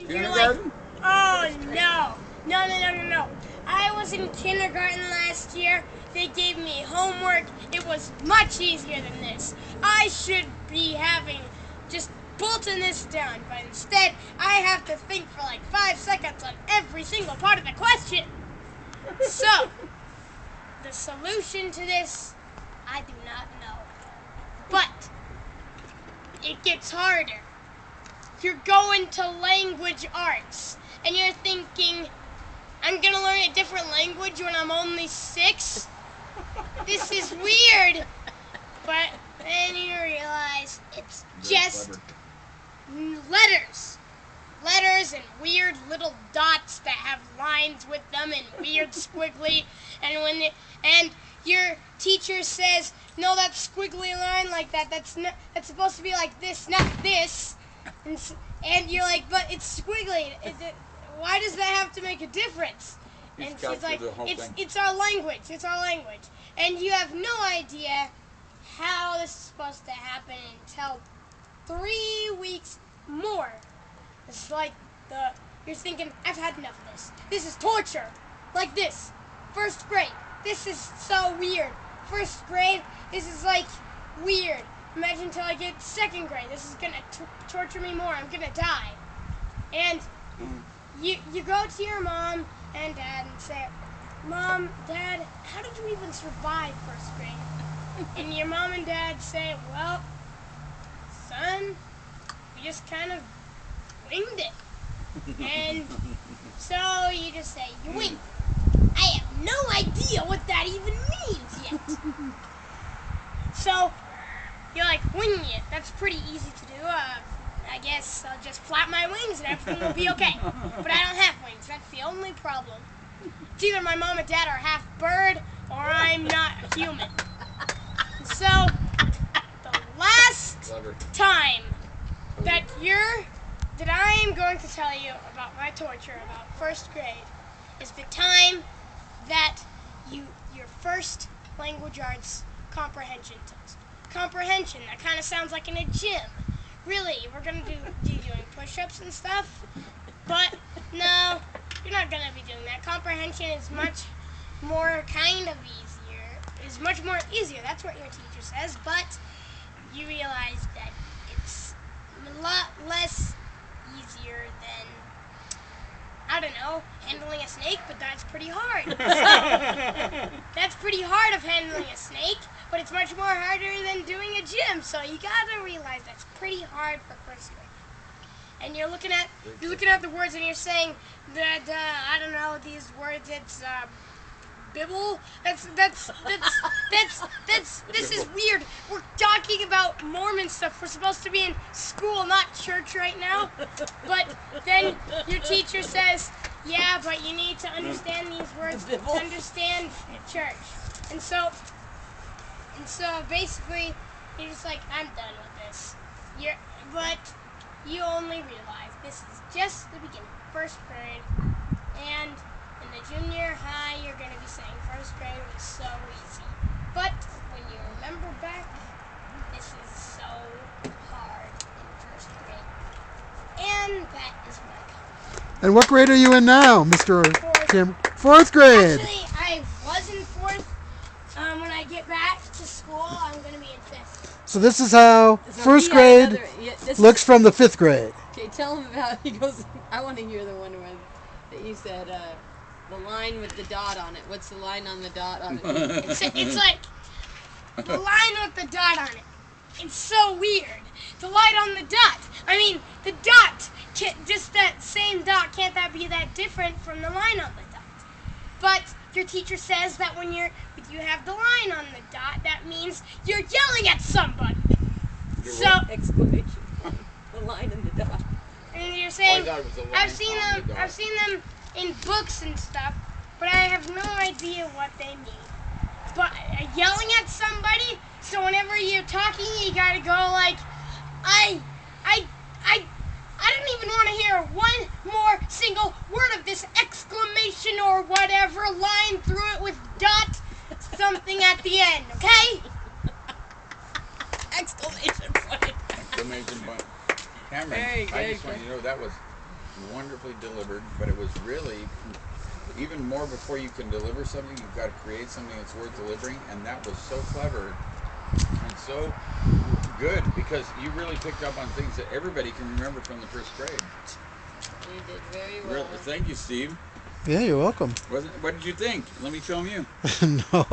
You're like, Kindergarten? oh no. No. I was in kindergarten last year. They gave me homework. It was much easier than this. I should be having just bolting this down, but instead I have to think for like 5 seconds on every single part of the question. So, the solution to this, I do not know. But it gets harder. You're going to language arts, and you're thinking, I'm going to learn a different language when I'm only 6? This is weird. But then you realize it's just letters. Letters and weird little dots that have lines with them and weird squiggly. And your teacher says, no, that squiggly line like that's supposed to be like this, not this. And you're like, but it's squiggly. Why does that have to make a difference? And she's like, it's our language. It's our language. And you have no idea how this is supposed to happen until 3 weeks more. It's like you're thinking, I've had enough of this. This is torture. Like this. 1st grade. This is so weird. 1st grade, this is like weird. Imagine until I get 2nd grade. This is going to torture me more. I'm going to die. And you go to your mom and dad and say, Mom, Dad, how did you even survive 1st grade? And your mom and dad say, well, son, we just kind of winged it. And so you just say, you winged it. I have no idea what that even means yet. So you're like, winging it. That's pretty easy to do. I guess I'll just flap my wings and everything will be okay. But I don't have wings. That's the only problem. It's either my mom and dad are half bird or I'm not human. So the last time that I am going to tell you about my torture about 1st grade is the time that your first language arts comprehension test. Comprehension, that kind of sounds like in a gym. Really, we're going to be doing push-ups and stuff, but no, you're not going to be doing that. Comprehension is much more kind of easier. Is much more easier, that's what your teacher says, but you realize that it's a lot less easier than, I don't know, handling a snake, but that's pretty hard. That's pretty hard of handling a snake, but it's much more harder than doing a gym, so you gotta realize that's pretty hard for 1st grade. And you're looking at the words and you're saying that I don't know these words. It's Bibble. This is weird. We're talking about Mormon stuff. We're supposed to be in school, not church right now. But then your teacher says, yeah, but you need to understand these words to understand church. And so basically, you're just like, I'm done with this. But you only realize this is just the beginning, 1st grade, and in the junior high, you're going to be saying 1st grade was so easy. But when you remember back, this is so hard in 1st grade. And that is my comment. And what grade are you in now, Mr. Kim? 4th grade. Actually, I was in 4th. When I get back to school, I'm going to be in 5th. So this is how 1st grade looks from the 5th grade. Okay, tell him about, he goes, I want to hear the one where that you said, the line with the dot on it. What's the line on the dot on it? It's like the line with the dot on it. It's so weird. The line on the dot. I mean, the dot, just that same dot, can't that be that different from the line on the dot? But your teacher says that when you have the line on the dot, that means you're yelling at somebody. So exclamation point. The line in the dot. And you're saying, I've seen them in books and stuff, but I have no idea what they mean. But yelling at somebody, so whenever you're talking, you gotta go like, I didn't even want to hear one more single word of this exclamation or whatever line through it with dot something at the end, okay? Exclamation point. Exclamation point. Cameron, Very I good, just want you to know that was wonderfully delivered, but it was really even more before you can deliver something, you've got to create something that's worth delivering, and that was so clever and so good because you really picked up on things that everybody can remember from the first grade. You did very well. Thank you, Steve. Yeah, you're welcome. What did you think? Let me film you. No.